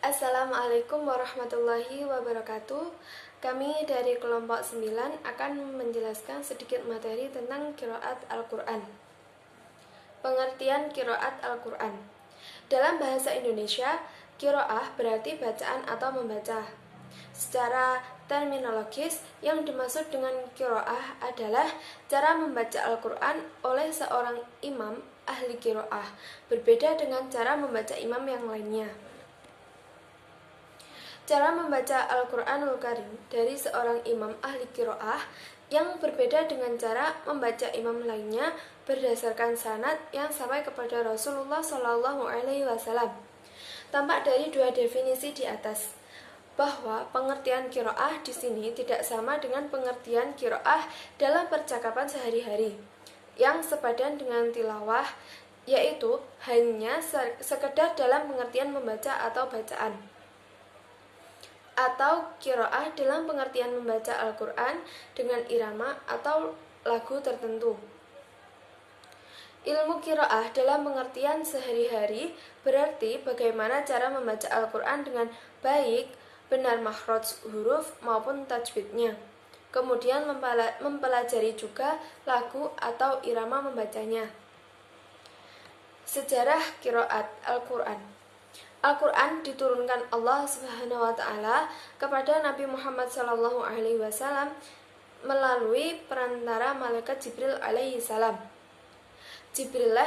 Assalamualaikum warahmatullahi wabarakatuh. Kami dari kelompok 9 akan menjelaskan sedikit materi tentang qiraat Al-Quran. Pengertian qiraat Al-Quran. Dalam bahasa Indonesia, qiraah berarti bacaan atau membaca. Secara terminologis, yang dimaksud dengan qiraah adalah cara membaca Al-Quran oleh seorang imam ahli qiraah, berbeda dengan cara membaca imam yang lainnya. Cara membaca Al-Quranul Karim dari seorang imam ahli qiraah yang berbeda dengan cara membaca imam lainnya berdasarkan sanad yang sampai kepada Rasulullah SAW. Tampak dari dua definisi di atas, bahwa pengertian qiraah di sini tidak sama dengan pengertian qiraah dalam percakapan sehari-hari, yang sepadan dengan tilawah, yaitu hanya sekedar dalam pengertian membaca atau bacaan, atau qiraah dalam pengertian membaca Al-Quran dengan irama atau lagu tertentu. Ilmu qiraah dalam pengertian sehari-hari berarti bagaimana cara membaca Al-Quran dengan baik, benar makhraj huruf maupun tajwidnya. Kemudian mempelajari juga lagu atau irama membacanya. Sejarah qiraat Al-Quran. Al-Quran diturunkan Allah Subhanahu wa Ta'ala kepada Nabi Muhammad SAW melalui perantara malaikat Jibril alaihi salam. Jibrillah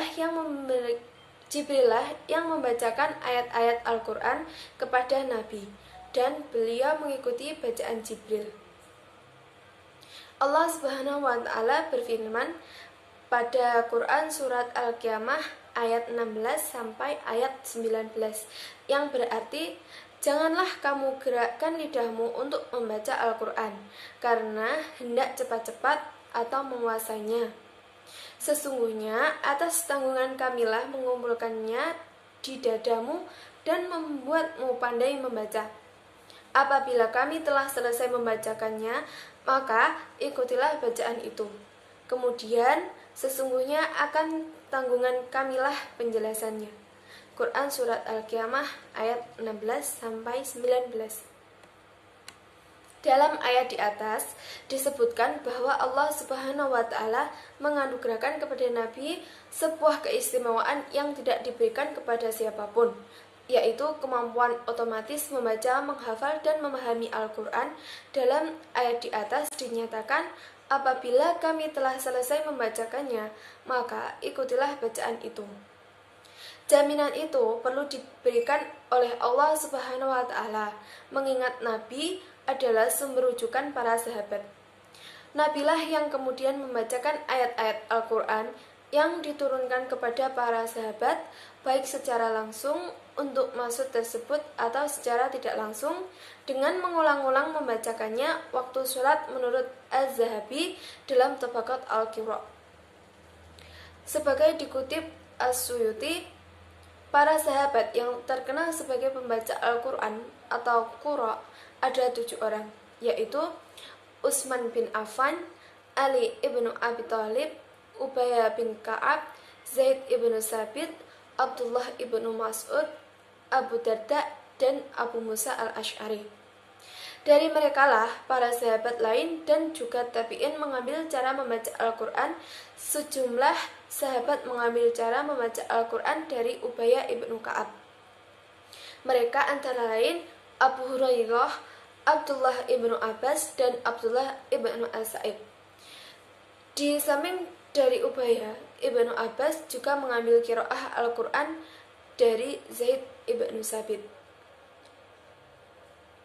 yang membacakan ayat-ayat Al-Quran kepada Nabi, dan beliau mengikuti bacaan Jibril. Allah Subhanahu wa Ta'ala berfirman pada Quran surat Al-Qiyamah ayat 16 sampai ayat 19, yang berarti, janganlah kamu gerakkan lidahmu untuk membaca Al-Quran, karena hendak cepat-cepat atau menguasainya. Sesungguhnya atas tanggungan kamilah mengumpulkannya di dadamu dan membuatmu pandai membaca. Apabila kami telah selesai membacakannya, maka ikutilah bacaan itu. Kemudian sesungguhnya akan tanggungan kamilah penjelasannya. Quran surat Al-Qiyamah ayat 16 sampai 19. Dalam ayat di atas disebutkan bahwa Allah Subhanahu wa Ta'ala menganugerahkan kepada Nabi sebuah keistimewaan yang tidak diberikan kepada siapapun, yaitu kemampuan otomatis membaca, menghafal, dan memahami Al-Quran. Dalam ayat di atas dinyatakan, apabila kami telah selesai membacakannya, maka ikutilah bacaan itu. Jaminan itu perlu diberikan oleh Allah Subhanahu wa Ta'ala, mengingat Nabi adalah sumber rujukan para sahabat. Nabilah yang kemudian membacakan ayat-ayat Al-Quran yang diturunkan kepada para sahabat, baik secara langsung untuk maksud tersebut atau secara tidak langsung, dengan mengulang-ulang membacakannya waktu sholat menurut Az-Zahabi dalam Tabaqat Al-Qira. Sebagai dikutip As-Suyuti, para sahabat yang terkenal sebagai pembaca Al-Quran atau qura ada 7 orang, yaitu Utsman bin Affan, Ali ibnu Abi Thalib, Ubayyah bin Ka'ab, Zaid ibnu Sabit, Abdullah ibnu Mas'ud, Abu Darda, dan Abu Musa al-Asy'ari. Dari merekalah para sahabat lain dan juga tabi'in mengambil cara membaca Al-Quran. Sejumlah sahabat mengambil cara membaca Al-Quran dari Ubayyah ibnu Ka'ab. Mereka antara lain Abu Hurairah, Abdullah ibnu Abbas, dan Abdullah ibnu As-Sa'id. Di samping dari Ubayyah ibnu Abbas juga mengambil qiraah Al-Quran dari Zaid ibnu Sabit.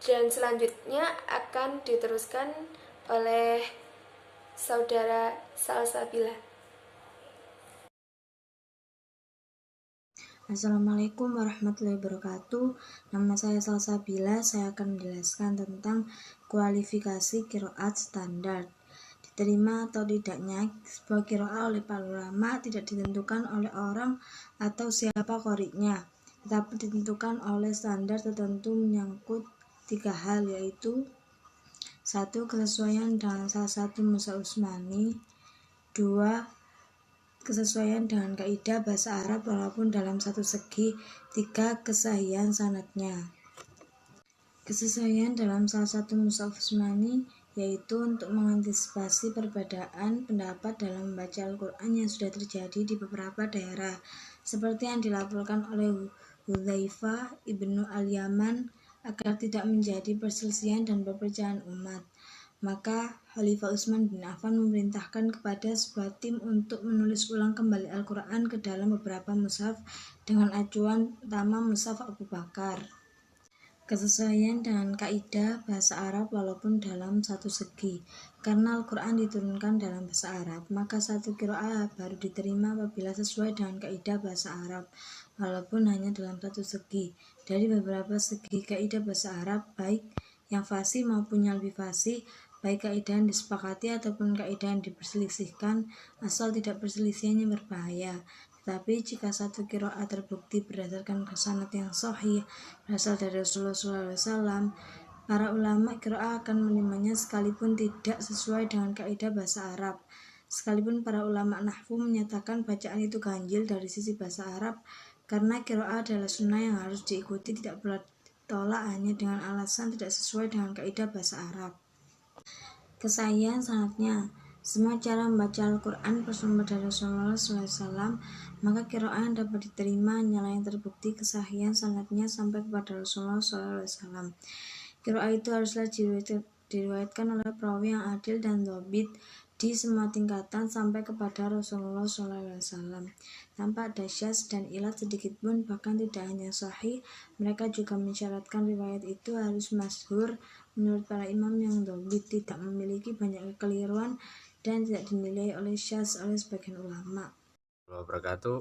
Dan selanjutnya akan diteruskan oleh saudara Salsabila. Assalamualaikum warahmatullahi wabarakatuh. Nama saya Salsabila. Saya akan menjelaskan tentang kualifikasi qiraat standar. Diterima atau tidaknya sebuah qiraat oleh para ulama tidak ditentukan oleh orang atau siapa qori'nya, tetapi ditentukan oleh standar tertentu menyangkut 3 hal, yaitu 1. Kesesuaian dengan salah satu mushaf Utsmani. 2. Kesesuaian dengan kaidah bahasa Arab walaupun dalam satu segi. 3. Kesahihan sanadnya. Kesesuaian dalam salah satu mushaf Usmani yaitu untuk mengantisipasi perbedaan pendapat dalam membaca Al-Quran yang sudah terjadi di beberapa daerah, seperti yang dilaporkan oleh Hudzaifah ibnu al-Yaman, agar tidak menjadi perselisihan dan perpecahan umat. Maka Khalifah Utsman bin Affan memerintahkan kepada sebuah tim untuk menulis ulang kembali Al-Quran ke dalam beberapa mushaf dengan acuan utama mushaf Abu Bakar. Kesesuaian dengan kaidah bahasa Arab walaupun dalam satu segi. Karena Al-Quran diturunkan dalam bahasa Arab, maka satu qiraah baru diterima apabila sesuai dengan kaidah bahasa Arab, walaupun hanya dalam satu segi. Dari beberapa segi kaidah bahasa Arab, baik yang fasih maupun yang lebih fasih, baik kaidah yang disepakati ataupun kaidah yang diperselisihkan, asal tidak perselisihannya berbahaya. Tetapi jika satu qiraah terbukti berdasarkan sanad yang sahih berasal dari Rasulullah SAW, para ulama qiraah akan menerimanya sekalipun tidak sesuai dengan kaidah bahasa Arab. Sekalipun para ulama nahwu menyatakan bacaan itu ganjil dari sisi bahasa Arab, karena qiraah adalah sunnah yang harus diikuti, tidak boleh ditolak hanya dengan alasan tidak sesuai dengan kaidah bahasa Arab. Kesahihan sanadnya. Semua cara membaca Al-Quran bersumber dari Rasulullah SAW, maka qiraah yang dapat diterima hanyalah yang terbukti kesahihan sanadnya sampai kepada Rasulullah SAW. Qiraah itu haruslah diriwayatkan oleh perawi yang adil dan dhabit di semua tingkatan sampai kepada Rasulullah SAW, tanpa ada syadz dan ilat sedikit pun. Bahkan tidak hanya sahih, mereka juga mensyaratkan riwayat itu harus masyhur menurut para imam yang dhabit, tidak memiliki banyak kekeliruan, dan tidak dinilai oleh syadz oleh sebagian ulama. Wabarakatuh.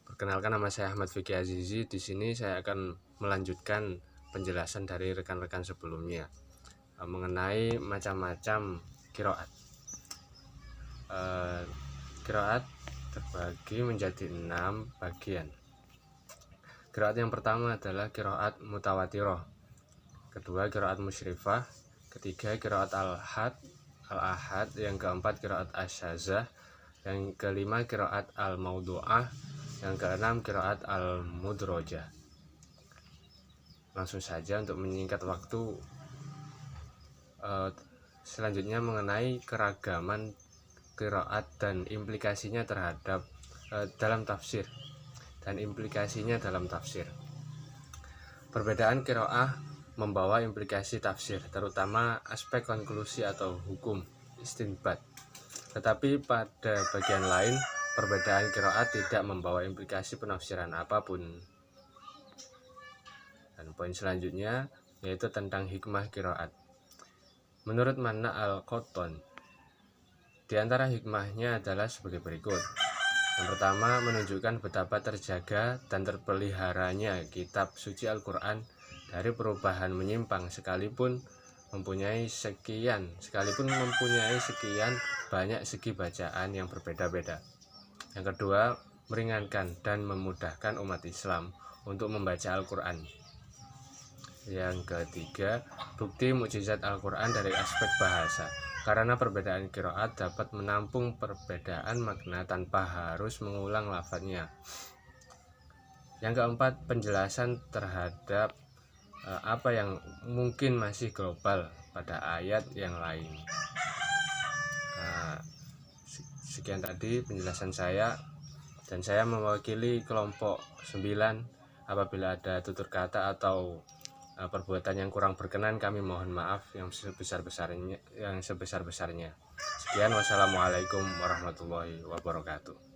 Perkenalkan, nama saya Ahmad Fikri Azizi. Di sini saya akan melanjutkan penjelasan dari rekan-rekan sebelumnya mengenai macam-macam qiraat. Qiraat terbagi menjadi 6 bagian. Qiraat yang pertama adalah qiraat mutawatirah, kedua qiraat musyrifah, ketiga qiraat al-ahad, yang keempat qiraat asyazah, yang kelima qiraat al-maudu'ah, yang keenam qiraat al-mudrojah. Langsung saja untuk menyingkat waktu, selanjutnya mengenai keragaman qiraat dan implikasinya terhadap dalam tafsir dan implikasinya dalam tafsir. Perbedaan qiraah membawa implikasi tafsir, terutama aspek konklusi atau hukum istinbat. Tetapi pada bagian lain, perbedaan qiraat tidak membawa implikasi penafsiran apapun. Dan poin selanjutnya yaitu tentang hikmah qiraat. Menurut Manna al-Qattan, di antara hikmahnya adalah sebagai berikut. Yang pertama, menunjukkan betapa terjaga dan terpeliharanya kitab suci Al-Quran dari perubahan menyimpang, sekalipun mempunyai sekian banyak segi bacaan yang berbeda-beda. Yang kedua, meringankan dan memudahkan umat Islam untuk membaca Al-Quran. Yang ketiga, bukti mukjizat Al-Quran dari aspek bahasa, karena perbedaan qiraat dapat menampung perbedaan makna tanpa harus mengulang lafadznya. Yang keempat, penjelasan terhadap apa yang mungkin masih global pada ayat yang lain. Sekian tadi penjelasan saya, dan saya mewakili kelompok 9. Apabila ada tutur kata atau perbuatan yang kurang berkenan, kami mohon maaf yang sebesar-besarnya. Sekian, wassalamualaikum warahmatullahi wabarakatuh.